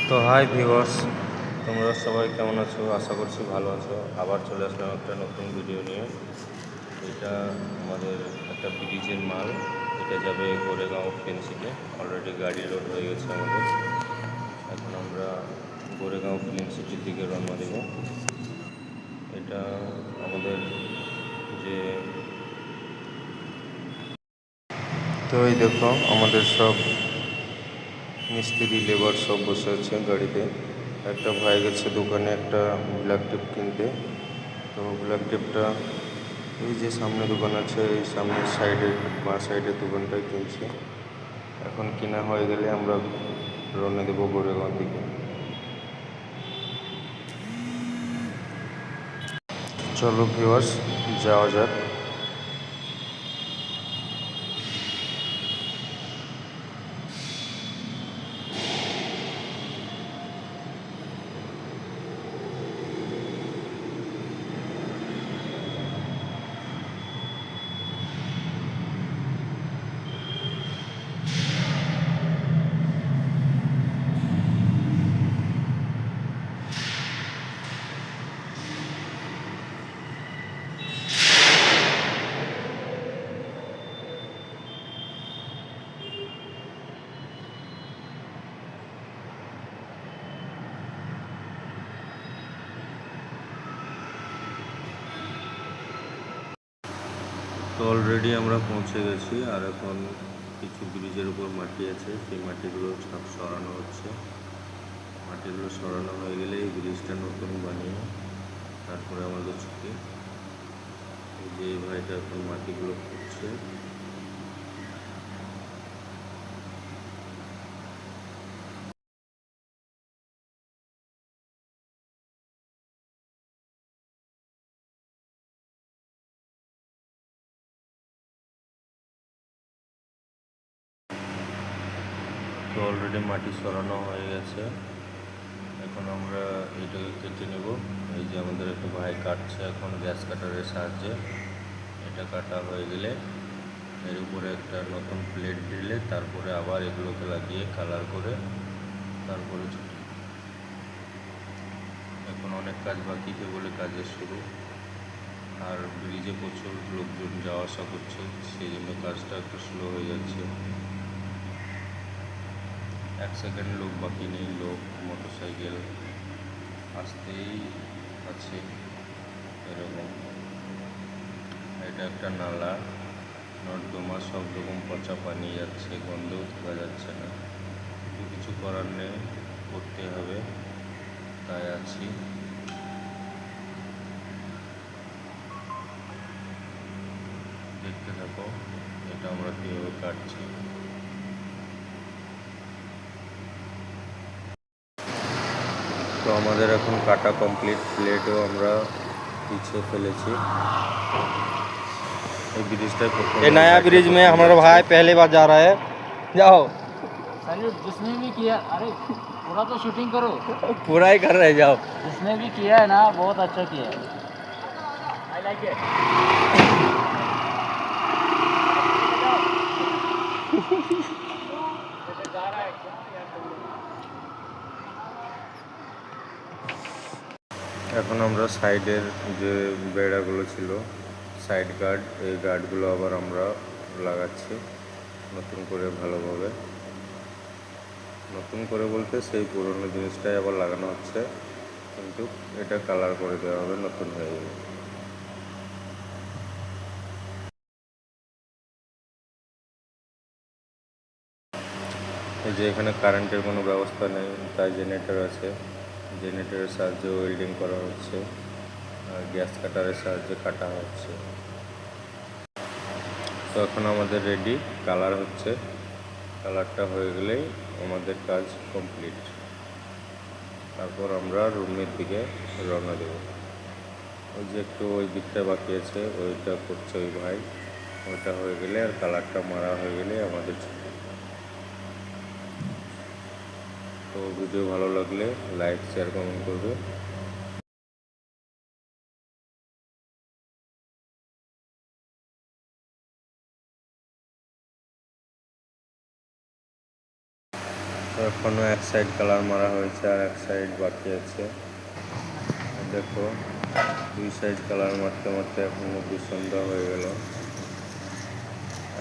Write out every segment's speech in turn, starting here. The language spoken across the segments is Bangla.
তো হাই ভিউয়ার্স, তোমরা সবাই কেমন আছো? আশা করছি ভালো আছো। আবার চলে আসলাম একটা নতুন ভিডিও নিয়ে। এটা আমাদের একটা ব্রিজের মাল। এটা যাবে গোরেগাঁও ফিল্মসিটি। অলরেডি গাড়ি লোড হয়ে গেছে আমাদের। এখন আমরা গোরেগাঁও ফিল্মসিটির দিকে রওনা দেব। এটা আমাদের যে তো এই দেখো আমাদের সব মিস্ত্রি লেবার সব বসে আছে গাড়িতে। একটা ভাই গেছে দোকানে একটা ব্ল্যাক টেপ কিনতে। তো ব্ল্যাক টেপটা এই যে সামনে দোকান আছে, এই সামনের সাইডে বাঁ সাইডের দোকানটাই কিনছে। এখন কেনা হয়ে গেলে আমরা রওনা দেবো গোরেগাঁও দিকে। চলো ভিউয়ার্স, যাওয়া যাক। তো অলরেডি আমরা পৌঁছে গেছি, আর এখন কিছু ব্রিজের উপর মাটি আছে, সেই মাটিগুলো সব সরানো হচ্ছে। মাটিগুলো সরানো হয়ে গেলে এই ব্রিজটা নতুন বানিয়ে তারপরে আমাদের ছুটি। যে ভাইটা এখন মাটিগুলো খুঁজছে। তো অলরেডি মাটি সরানো হয়ে গেছে। এখন আমরা এইটাকে কেটে নেব। এই যে আমাদের একটা ভাই কাটছে এখন গ্যাস কাটারের সাহায্যে। এটা কাটা হয়ে গেলে এর উপরে একটা নতুন প্লেট দিলে তারপরে আবার এগুলোকে লাগিয়ে কালার করে তারপরে ছুটি। এখন অনেক কাজ বাকি, বলে কাজের শুরু। আর ব্রিজে প্রচুর লোকজন যাওয়া আসা করছে, সেই জন্য কাজটা একটু স্লো হয়ে যাচ্ছে। এক সেকেন্ড লোক বাকি নেই, লোক মোটরসাইকেল আসতেই আছে এরকম। এটা একটা নালা, নর্দমা, সব রকম পচা পানি যাচ্ছে, গন্ধও থাকা যাচ্ছে না। কিন্তু কিছু করার নেই, করতে হবে, তাই আছি। দেখতে থাকো এটা আমরা কীভাবে কাটছি। তো আমাদের এখন কাটা কমপ্লিট, প্লেটও আমরা পিছিয়ে ফেলেছি। এই ব্রিজটায় ये नया ब्रिज में हमारा भाई पहली बार जा रहा है। जाओ जिसने भी किया, अरे पूरा तो शूटिंग करो। पूरा ही कर रहे जाओ। जिसने भी किया है ना बहुत अच्छा किया है। I like it. এখন আমরা সাইডের যে বেড়াগুলো ছিল, সাইড গার্ড, এই গার্ডগুলো আবার আমরা লাগাচ্ছি নতুন করে ভালোভাবে। নতুন করে বলতে সেই পুরনো জিনিসটাই আবার লাগানো হচ্ছে, কিন্তু এটা কালার করে দেওয়া হবে, নতুন হয়ে যাবে। এই যে এখানে কারেন্টের কোনো ব্যবস্থা নেই, তাই জেনারেটর আছে। জেনারেটরের সাহায্যে ওয়েল্ডিং করা হচ্ছে, আর গ্যাস কাটারের সাহায্যে কাটা হচ্ছে। তো এখন আমাদের রেডি, কালার হচ্ছে। কালারটা হয়ে গেলেই আমাদের কাজ কমপ্লিট। তারপর আমরা রুমের দিকে রওনা দেব। ওই যে একটু ওই দিকটা বাকি আছে, ওইটা করছে ওই ভাই। ওইটা হয়ে গেলে আর কালারটা মারা হয়ে গেলে আমাদের ছুটি। তো ভিডিও ভালো লাগলে লাইক, শেয়ার, কমেন্ট করবে। তো এখনো এক সাইড কালার মারা হয়েছে আর এক সাইড বাকি আছে। দেখো দুই সাইড কালার মারতে মারতে এখন অব্দি সন্ধ্যা হয়ে গেল।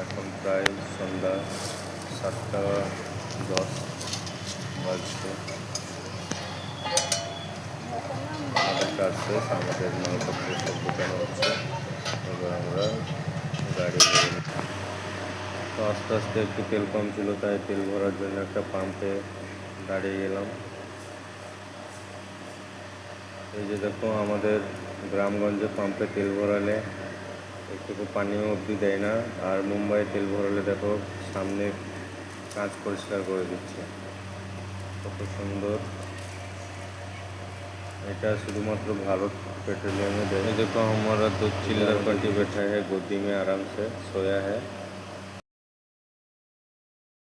এখন প্রায় সন্ধ্যা 7:10 বাজছে। আমাদের কাজ শেষ, আমাদের মালপত্র সব ঢোকানো হচ্ছে। এবার আমরা গাড়ি ভরে নিই। তো আস্তে আস্তে একটু তেল কম ছিল, তাই তেল ভরার জন্য একটা পাম্পে দাঁড়িয়ে গেলাম। এই যে দেখো, আমাদের গ্রামগঞ্জে পাম্পে তেল ভরালে একটুকু পানিও অবধি দেয় না, আর মুম্বাইয়ে তেল ভরালে দেখো সামনে কাঁচ পরিষ্কার করে দিচ্ছে, কত সুন্দর। এটা শুধুমাত্র ভারত पेट्रोलियम में देखो हमारा 2 चिल्लर पार्टी बैठा है, गोदी में आराम से सोया है।